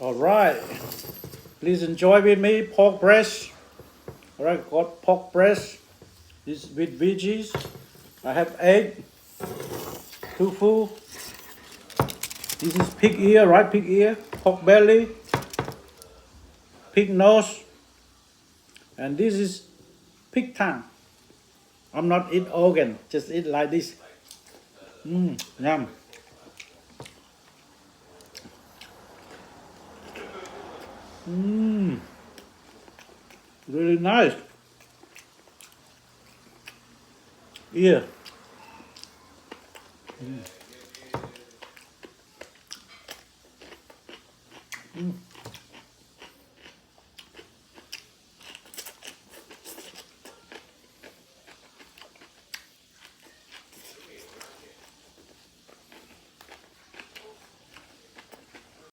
All right, please enjoy with me pork breast. All right, got pork breast. This with veggies. I have egg, tofu. This is pig ear, right? Pig ear, pork belly, pig nose, and this is pig tongue. I'm not eat organ, just eat like this. Yum. Really nice. Ear.